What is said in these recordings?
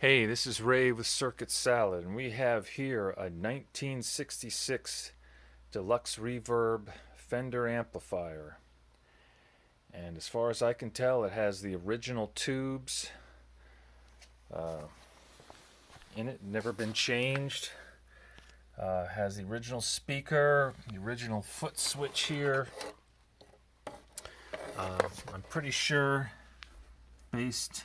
Hey, this is Ray with Circuit Salad, and we have here a 1966 Deluxe Reverb Fender amplifier. And as far as I can tell, it has the original tubes uh, in it, never been changed. Has the original speaker, the original foot switch here. I'm pretty sure, based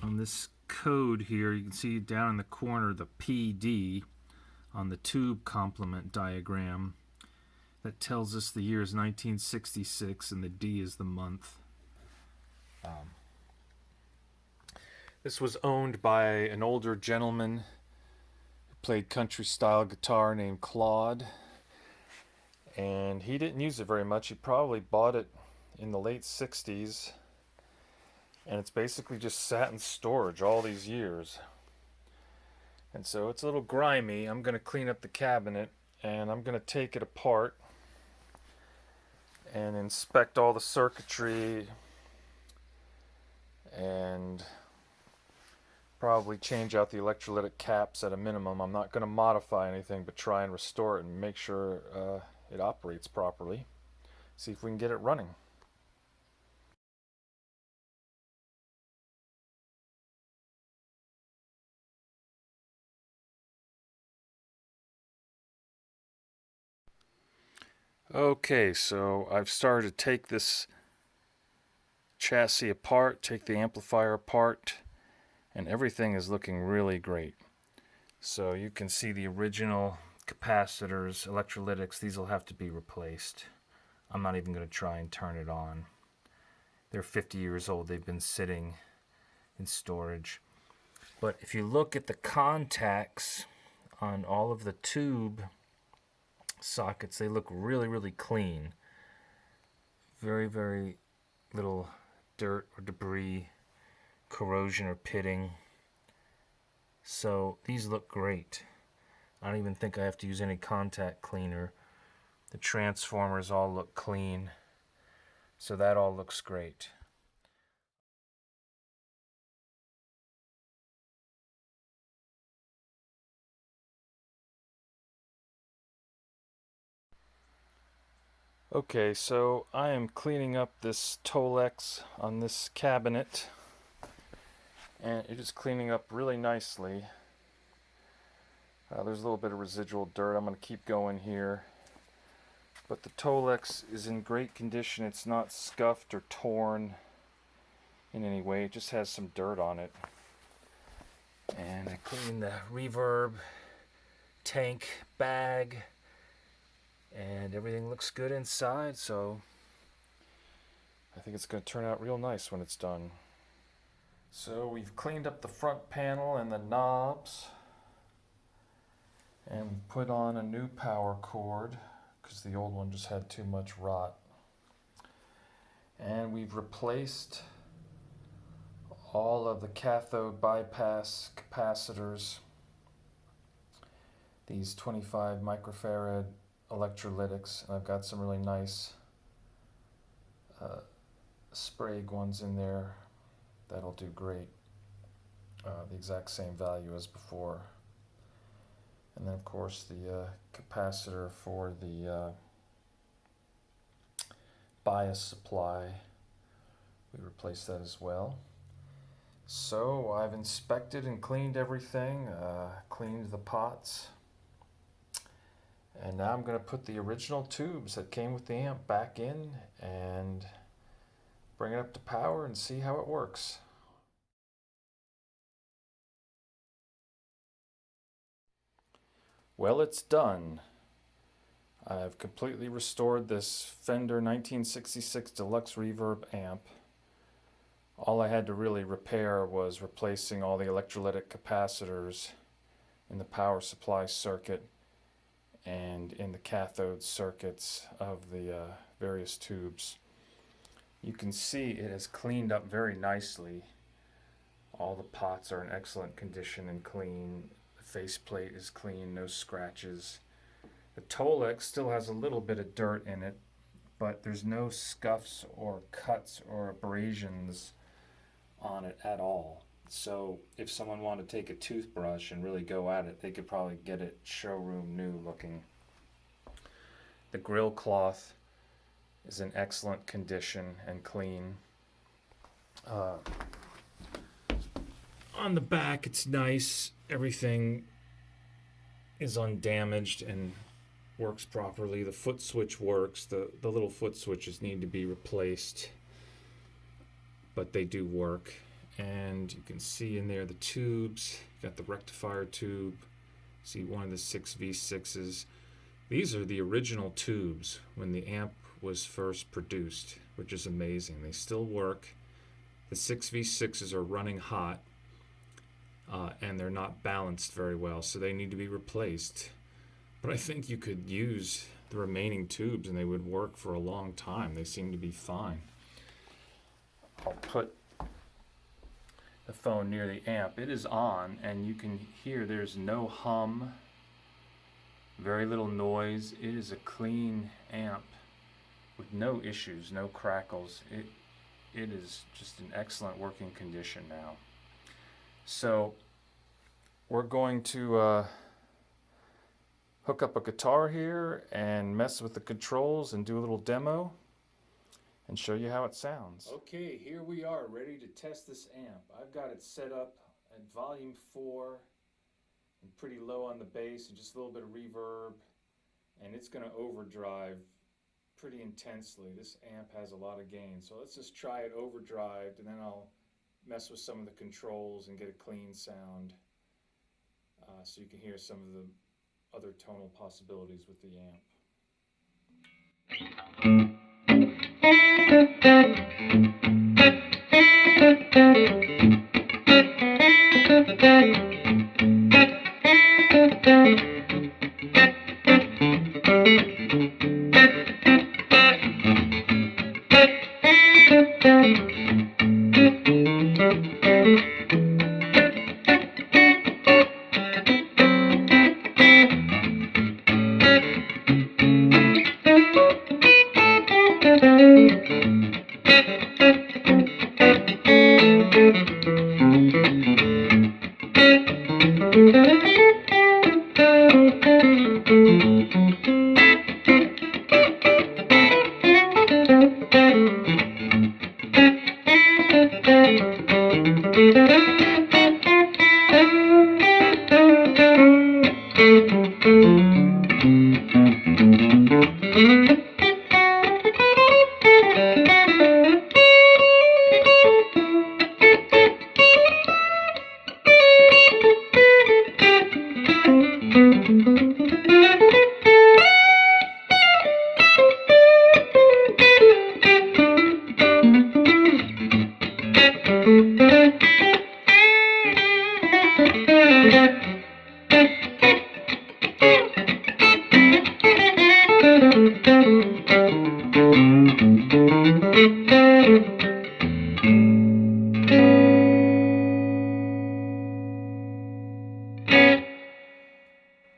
on this code here, you can see down in the corner the PD on the tube complement diagram that tells us the year is 1966 and the D is the month. This was owned by an older gentleman who played country style guitar named Claude, and he didn't use it very much. He probably bought it in the late 60s, and it's basically just sat in storage all these years. And so it's a little grimy. I'm going to clean up the cabinet and I'm going to take it apart and inspect all the circuitry and probably change out the electrolytic caps at a minimum. I'm not going to modify anything but try and restore it and make sure it operates properly. See if we can get it running. Okay, so I've started to take this chassis apart, take the amplifier apart, and everything is looking really great. So you can see the original capacitors, electrolytics, these will have to be replaced. I'm not even going to try and turn it on. They're 50 years old, they've been sitting in storage. But if you look at the contacts on all of the tube sockets, they look really, really clean. Very, very little dirt or debris, corrosion or pitting. So these look great. I don't even think I have to use any contact cleaner. The transformers all look clean. So that all looks great. Okay, so I am cleaning up this Tolex on this cabinet, and it is cleaning up really nicely. There's a little bit of residual dirt. I'm going to keep going here. But the Tolex is in great condition. It's not scuffed or torn in any way. It just has some dirt on it. And I cleaned the reverb tank bag, and everything looks good inside, so I think it's going to turn out real nice when it's done. So we've cleaned up the front panel and the knobs, and put on a new power cord because the old one just had too much rot. And we've replaced all of the cathode bypass capacitors, these 25 microfarad electrolytics, and I've got some really nice Sprague ones in there that'll do great. The exact same value as before. And then of course the capacitor for the bias supply, we replaced that as well. So I've inspected and cleaned everything, cleaned the pots, and now I'm going to put the original tubes that came with the amp back in and bring it up to power and see how it works. Well, it's done. I've completely restored this Fender 1966 Deluxe Reverb amp. All I had to really repair was replacing all the electrolytic capacitors in the power supply circuit and in the cathode circuits of the various tubes. You can see it has cleaned up very nicely. All the pots are in excellent condition and clean. The faceplate is clean, no scratches. The Tolex still has a little bit of dirt in it, but there's no scuffs or cuts or abrasions on it at all. So if someone wanted to take a toothbrush and really go at it, they could probably get it showroom new looking. The grill cloth is in excellent condition and clean. On the back, it's nice. Everything is undamaged and works properly. The foot switch works. The little foot switches need to be replaced, but they do work. And you can see in there the tubes. Got the rectifier tube. See one of the 6V6s. These are the original tubes when the amp was first produced, which is amazing. They still work. The 6V6s are running hot, and they're not balanced very well, so they need to be replaced. But I think you could use the remaining tubes and they would work for a long time. They seem to be fine. I'll put the phone near the amp. It is on, and you can hear there's no hum, very little noise. It is a clean amp with no issues, no crackles. It is just in excellent working condition now. So we're going to hook up a guitar here and mess with the controls and do a little demo and show you how it sounds. Okay, here we are ready to test this amp. I've got it set up at volume 4 and pretty low on the bass and just a little bit of reverb, and it's going to overdrive pretty intensely. This amp has a lot of gain, so let's just try it overdrived, and then I'll mess with some of the controls and get a clean sound so you can hear some of the other tonal possibilities with the amp.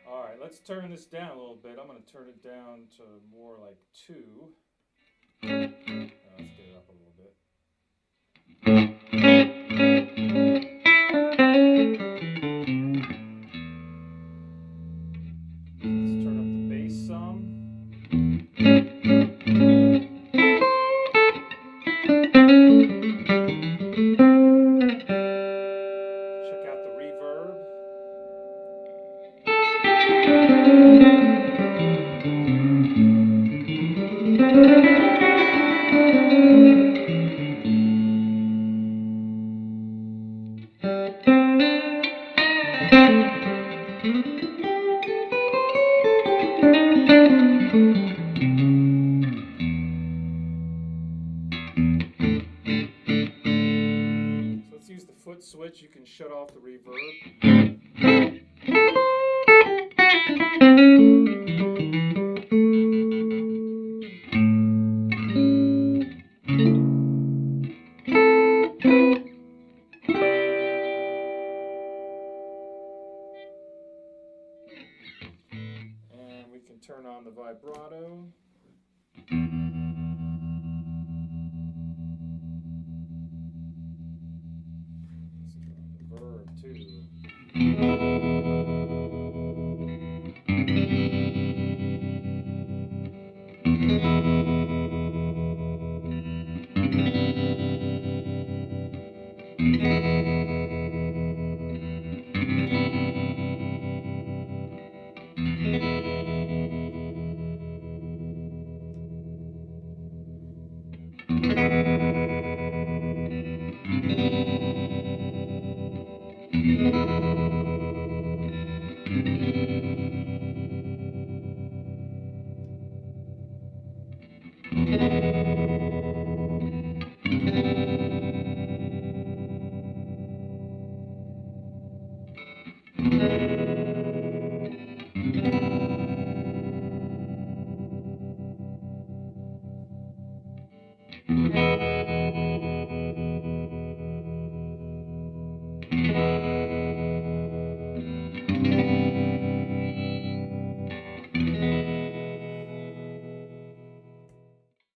Alright, let's turn this down a little bit. I'm going to turn it down to more like 2. Let's get it up a little bit. Let's turn up the bass some. Check out the reverb. So let's use the foot switch. You can shut off the reverb. And we can turn on the vibrato. Let's try. reverb too.